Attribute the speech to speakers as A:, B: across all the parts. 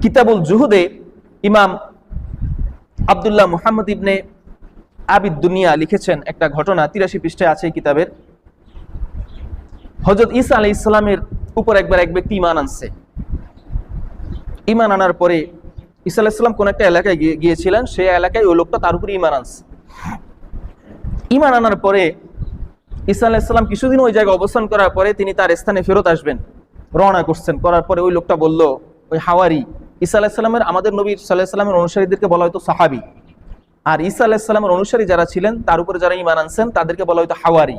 A: কিতাবুল জুহুদে ইমাম আব্দুল্লাহ মুহাম্মদ ইবনে আবিদ দুনিয়া লিখেছেন একটা ঘটনা, 83 পৃষ্ঠায় আছে এই কিতাবের। হযরত ঈসা আলাইহিস সালামের উপর একবার এক ব্যক্তি ঈমান আনছে। ঈমান আনার পরে ঈসা আলাইহিস সালাম কোন একটা এলাকায় গিয়েছিলেন, সেই এলাকায় ওই লোকটা তার উপরে ঈমান আনছে। ঈমান আনার পরে ঈসা আলাইহিস সালাম কিছুদিন ওই জায়গায় অবস্থান করার পরে তিনি তার স্থানে ফেরত আসবেন, রওনা করছেন। করার পরে ওই লোকটা বলল, ওই হাওয়ারি, ঈসা আলাইহিস সালামের, আমাদের নবী সাল্লাল্লাহু আলাইহি সাল্লামের অনুসারীদেরকে বলা হয়তো সাহাবী, আর ঈসা আলাইহিস সালামের অনুসারী যারা ছিলেন তার উপরে যারা ঈমান আনছেন তাদেরকে বলা হয়তো হাওয়ারি।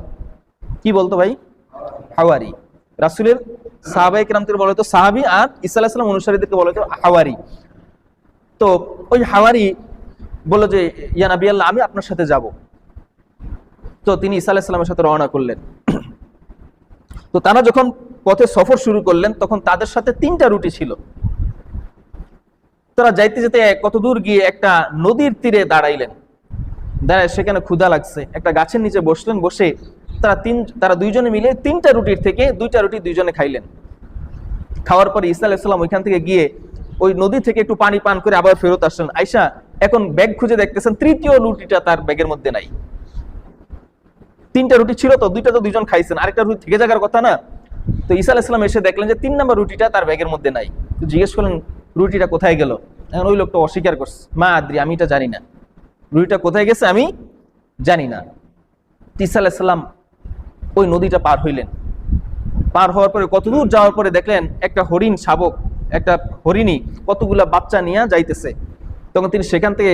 A: কি বলতো ভাই? হাওয়ারি। রাসূলের সাহাবায়ে কিরামদের বলা হয়তো সাহাবী, আর ঈসা আলাইহিস সালাম অনুসারীদেরকে বলা হয়তো হাওয়ারি। তো ওই হাওয়ারি বলল যে, ইয়া নবী আল্লাহ, আমি আপনার সাথে যাব। তো তিনি ঈসা আলাইহিস সালামের সাথে রওনা করলেন। তো তারা যখন পথে সফর শুরু করলেন তখন তাদের সাথে 3টা রুটি ছিল। তারা যাইতে যেতে কত দূর গিয়ে একটা নদীর তীরে দাঁড়াইলেন। দাঁড়ায় সেখানে ক্ষুধা লাগছে, একটা গাছের নিচে বসলেন। বসে তারা দুইজনে মিলে 3টা রুটির থেকে 2টা রুটি দুইজনে খাইলেন। খাওয়ার পরে ঈসা আলাইহিস সালাম ওইখান থেকে গিয়ে ওই নদী থেকে একটু পানি পান করে আবার ফেরত আসলেন। আয়েশা এখন ব্যাগ খুঁজে দেখতেছেন 3য় রুটিটা তার ব্যাগের মধ্যে নাই। 3টা রুটি ছিল তো, 2টা তো দুইজন খাইছেন, আরেকটা রুটি থেকে যাওয়ার কথা না। তো ঈসা আলাইহিস সালাম এসে দেখলেন যে 3 নম্বর রুটিটা তার ব্যাগের মধ্যে নাই। তো জিজ্ঞেস করলেন, রুটিটা কোথায় গেল? এখন ওই লোকটা অস্বীকার করছে, মা আদ্রি, আমি এটা জানি না, রুটিটা কোথায় গেছে আমি জানি না। ঈসা আলাইহিস সালাম ওই নদীটা পার হইলেন। পার হওয়ার পরে কত দূর যাওয়ার পরে দেখলেন একটা হরিণ শাবক, একটা হরিণী কতগুলা বাচ্চা নিয়ে যাইতেছে। তখন তিনি সেখান থেকে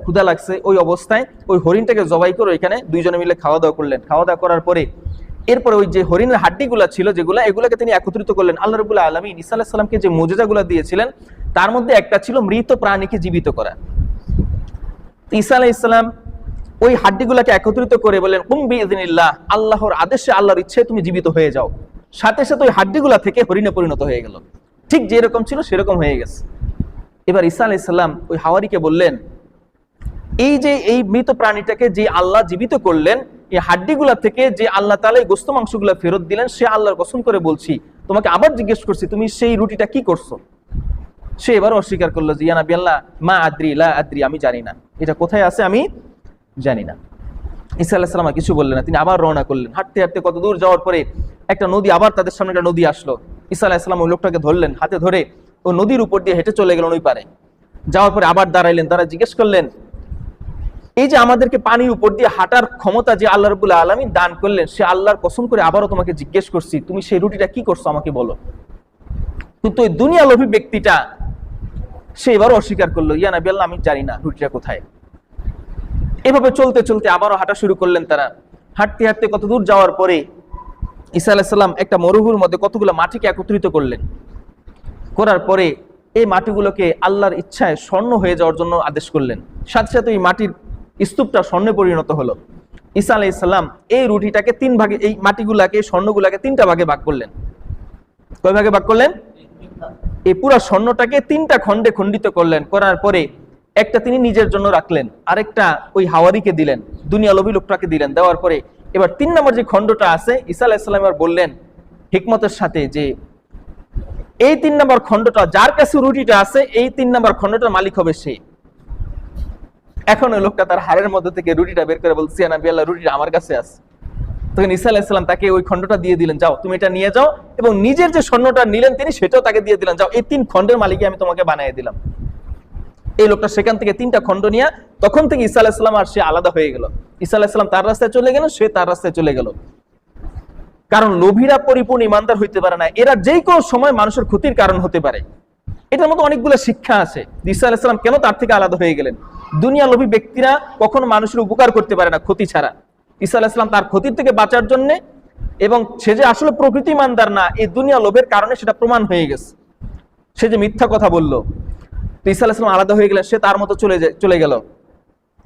A: ক্ষুধা লাগছে, ওই অবস্থায় ওই হরিণটাকে জবাই করে এখানে দুইজনে মিলে খাওয়া দাওয়া করলেন। খাওয়া দাওয়া করার পরে এরপরে ওই যে হরিণের হাড্ডিগুলা ছিল যেগুলা, এগুলাকে তিনি একত্রিত করলেন। আল্লাহ রাব্বুল আলামিন ঈসা আলাইহিস সালামকে যে মুজিজাগুলা দিয়েছিলেন তার মধ্যে একটা ছিল মৃত প্রাণীকে জীবিত করা। ঈসা আলাইহিস সালাম ওই হাড্ডিগুলাকে একত্রিত করে বলেন, কুম বিইযনিল্লাহ, আল্লাহর আদেশে, আল্লাহর ইচ্ছে তুমি জীবিত হয়ে যাও। সাথে সাথে ওই হাড্ডিগুলা থেকে হরিণে পরিণত হয়ে গেল, ঠিক যেরকম ছিল সেরকম হয়ে গেছে। এবার ঈসা আলাইহিস সালাম ওই হাওয়ারিকে বললেন, এই যে এই মৃত প্রাণীটাকে যে আল্লাহ জীবিত করলেন, এই হাড্ডিগুলা থেকে যে আল্লাহ তাআলা এই গোশত মাংসগুলা ফেরত দিলেন, সে আল্লাহর কসম করে বলছি, তোমাকে আবার জিজ্ঞেস করছি তুমি সেই রুটিটা কি করছো? সে এবারও অস্বীকার করলো যে, ইয়া নবী আল্লাহ, মা আদ্রি লা আদ্রি, আমি জানি না, এটা কোথায় আছে আমি জানি না। ঈসা আলাইহিস সালাম কিছু বললেন না, তিনি আবার রওনা করলেন। হাঁটতে হাঁটতে কত দূর যাওয়ার পরে একটা নদী, আবার তাদের সামনে একটা নদী আসলো। ঈসা আলাইহিস সালাম ওই লোকটাকে ধরলেন, হাতে ধরে ও নদীর উপর দিয়ে হেঁটে চলে গেলেন ওই পারে। যাওয়ার পরে আবার দাঁড়াইলেন, তারা জিজ্ঞেস করলেন, এই যে আমাদেরকে পানির উপর দিয়ে হাঁটার ক্ষমতা যে আল্লাহ রাব্বুল আলামিন দান করলেন, সে আল্লাহর কসম করে আবারও তোমাকে জিজ্ঞেস করছি, তুমি সেই রুটিটা কি করছো আমাকে বলো। কিন্তু ওই দুনিয়া লোভী ব্যক্তিটা সে এবারও অস্বীকার করলো, ইয়া নবী আল্লাহ, আমি জানি না রুটিটা কোথায়। এভাবে চলতে চলতে আবারও হাঁটা শুরু করলেন তারা। হাঁটতে হাঁটতে কত দূর যাওয়ার পরে ঈসা আলাইহিস সালাম একটা মরুভূমির মধ্যে কতগুলো মাটিকে একত্রিত করলেন। করার পরে এই মাটিগুলোকে আল্লাহর ইচ্ছায় স্বর্ণ হয়ে যাওয়ার জন্য আদেশ করলেন। সাথে সাথে এই মাটির স্তূপটা স্বর্ণে পরিণত হলো। ঈসা আলাইহিস সালাম এই রুটিটাকে 3 ভাগে, এই মাটিগুলাকে, স্বর্ণগুলাকে 3টা ভাগে ভাগ করলেন। কয় ভাগে ভাগ করলেন? এই পুরো স্বর্ণটাকে 3টা খণ্ডে খণ্ডিত করলেন। করার পরে একটা তিনি নিজের জন্য রাখলেন, আরেকটা ওই হাওয়ারিকে দিলেন, দুনিয়া লোভী লোকটাকে দিলেন। দেওয়ার পরে এবার 3 নম্বর যে খণ্ডটা আছে, ঈসা আলাইহিস সালাম এবার বললেন হিকমতের সাথে যে, এই 3 নম্বর খণ্ডটা যার কাছে রুটিটা আছে, এই 3 নম্বর খণ্ডটার মালিক হবে সে। এখন ওই লোকটা তার হাড়ের মধ্যে থেকে রুটিটা বের করে বলছে, নবী আল্লাহ, রুটিটা আমার কাছে আছে। তখন ঈসা আলাইহিস সালাম তাকে ওই খণ্ডটা দিয়ে দিলেন, যাও তুমি এটা নিয়ে যাও, এবং নিজের যে স্বর্ণটা নিলেন তিনি সেটাও তাকে দিয়ে দিলেন, যাও এই 3 খণ্ডের মালিকই আমি তোমাকে বানিয়ে দিলাম। এই লোকটা সেখান থেকে 3টা খণ্ড নিয়ে তখন থেকে ঈসা আলাইহিস সালাম আর সে আলাদা হয়ে গেল। ঈসা আলাইহিস সালাম তার রাস্তায় চলে গেল, সে তার রাস্তায় চলে গেল। কারণ লোভীরা পরিপূর্ণ ইমানদার হইতে পারে না, এরা যে কোনো সময় মানুষের ক্ষতির কারণ হতে পারে। এটার মতো অনেকগুলো শিক্ষা আছে। ঈসা আলাইহিস সালাম কেন তার থেকে আলাদা হয়ে গেলেন? দুনিয়া লোভী ব্যক্তিরা কখনো মানুষের উপকার করতে পারে না ক্ষতি ছাড়া। ঈসা আলাইহিস সালাম তার ক্ষতির থেকে বাঁচার জন্য, এবং সে যে আসলে প্রকৃতি ইমানদার না, এই দুনিয়া লোভের কারণে সেটা প্রমাণ হয়ে গেছে। সে যে মিথ্যা কথা বলল, তো ঈসা আলাইহিস সালাম আলাদা হয়ে গেলেন, সে তার মতো চলে গেল।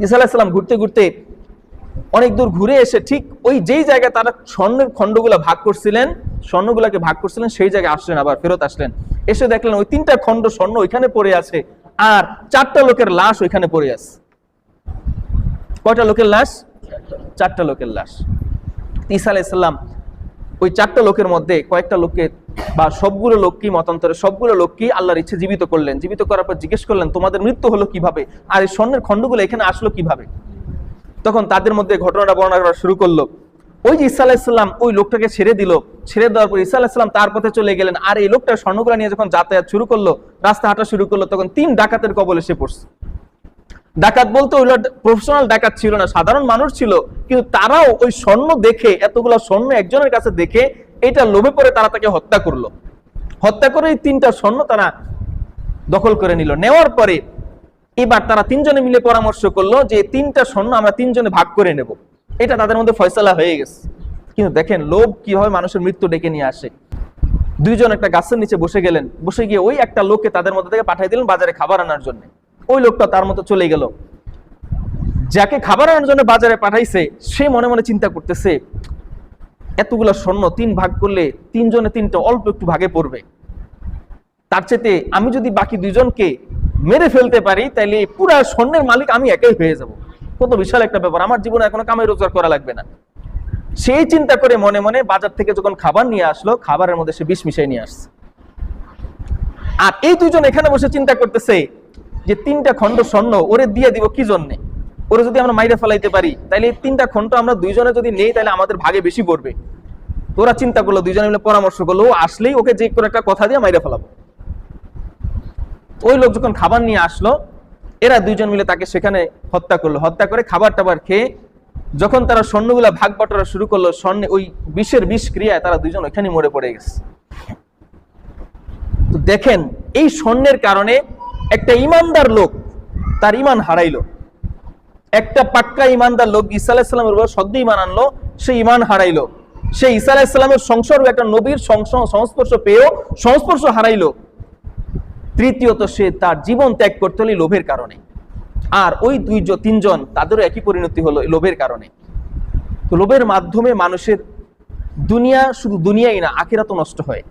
A: ঈসা আলাইহিস সালাম ঘুরতে ঘুরতে অনেক দূর ঘুরে এসে ঠিক ওই যেই জায়গায় তারা স্বর্ণের খণ্ডগুলা ভাগ করছিলেন, স্বর্ণগুলাকে ভাগ করছিলেন, সেই জায়গায় আসলেন, আবার ফেরত আসলেন। এসে দেখলেন ওই 3টা খণ্ড স্বর্ণ ওইখানে পড়ে আছে, আর 4টা লোকের লাশ ওইখানে পড়ে আছে। কয়টা লোকের লাশ? 4টা লোকের লাশ। ঈসা আলাইহিস সালাম ওই 4টা লোকের মধ্যে কয়েকটা লোককে বা সবগুলো লোককেই মতান্তরে সবগুলো লোককেই আল্লাহর ইচ্ছে জীবিত করলেন। জীবিত করার পর জিজ্ঞেস করলেন তোমাদের মৃত্যু হলো কিভাবে, আর এই স্বর্ণের খণ্ডগুলো এখানে আসলো কিভাবে। তখন তাদের মধ্যে ঘটনাটা বর্ণনা করা শুরু করলো। ওই যে ঈসা আলাইহিসসালাম ওই লোকটাকে ছেড়ে দিল, ছেড়ে দেওয়ার পর ঈসা আলাইহিসসালাম তার পথে চলে গেলেন, আর এই লোকটা স্বর্ণগুলো নিয়ে যখন যাতায়াত শুরু করলো, রাস্তা হাঁটা শুরু করলো, তখন 3 ডাকাতের কবলে সে পড়ছে। ডাকাত বলতে ওই প্রফেশনাল ডাকাত ছিল না, সাধারণ মানুষ ছিল, কিন্তু তারাও ওই স্বর্ণ দেখে, এতগুলো স্বর্ণ একজনের কাছে দেখে এটা লোভে পড়ে তারা তাকে হত্যা করলো। হত্যা করে এই 3টা স্বর্ণ তারা দখল করে নিল। নেওয়ার পরে এবার তারা 3 জনে মিলে পরামর্শ করলো যে 3টা স্বর্ণ আমরা 3 জনে ভাগ করে নেব। এটা তাদের মধ্যে ফয়সালা হয়ে গেছে। কিন্তু দেখেন লোভ কিভাবে মানুষের মৃত্যু ডেকে নিয়ে আসে। 2 জন একটা গাছের নিচে বসে গেলেন, বসে গিয়ে ওই একটা লোককে তাদের মধ্যে থেকে পাঠিয়ে দিলেন বাজারে খাবার আনার জন্য। ওই লোকটা তার মতো চলে গেল। যাকে খাবার আনার জন্য বাজারে পাঠাইছে সে মনে মনে চিন্তা করতেছে এতগুলো স্বর্ণ 3 ভাগ করলে 3 জনে 3টা অল্প একটু ভাগে পড়বে, তার চেয়ে আমি যদি বাকি 2 জনকে মেরে ফেলতে পারি তাহলে পুরা স্বর্ণের মালিক আমি একাই হয়ে যাব। কত বিশাল একটা ব্যাপার, আমার জীবনে এখনো কামাই রোজগার করা লাগবে না। সেই চিন্তা করে মনে মনে বাজার থেকে যখন খাবার নিয়ে আসলো, খাবারের মধ্যে সে বিষ মিশিয়ে নিয়ে আসছে। আর এই 2 জন এখানে বসে চিন্তা করতেছে যে 3টা খণ্ড স্বর্ণ ওরে দিয়ে দিব কি জন্যে, ওরে যদি আমরা মাইরে ফেলাইতে পারি তাহলে এই 3টা খণ্ড আমরা 2 জনে যদি নেই তাহলে আমাদের ভাগে বেশি পড়বে। তোরা চিন্তা করলো, 2 জনে মিলে পরামর্শ করলো, ও আসলেই ওকে যে কোনো একটা কথা দিয়ে মাইরে ফেলাবো। ওই লোক যখন খাবার নিয়ে আসলো, এরা 2 জন মিলে তাকে সেখানে হত্যা করলো। হত্যা করে খাবার টাবার খেয়ে যখন তারা স্বর্ণগুলা ভাগ বাটোয়ারা শুরু করলো, স্বর্ণে ওই বিষ ক্রিয়ায় তারা 2 জন ওইখানে মরে পড়ে গেছে। তো দেখেন এই স্বর্ণের কারণে একটা ইমানদার লোক তার ইমান হারাইলো। একটা পাক্কা ইমানদার লোক ঈসা আলাইহিস সালামের উপর সদ্য ইমান আনলো, সে ইমান হারাইলো। সে ঈসা আলাইহিস সালামের সংস্পর্শ, একটা নবীর সংস্পর্শ পেয়েও সংস্পর্শ হারাইলো। তৃতীয়ত সে তার জীবন ত্যাগ করতে হলো লোভের কারণে। আর ওই 2-3 জন তাদেরও একই পরিণতি হলো লোভের কারণে। তো লোভের মাধ্যমে মানুষের দুনিয়া, শুধু দুনিয়াই না আখিরাতও নষ্ট হয়।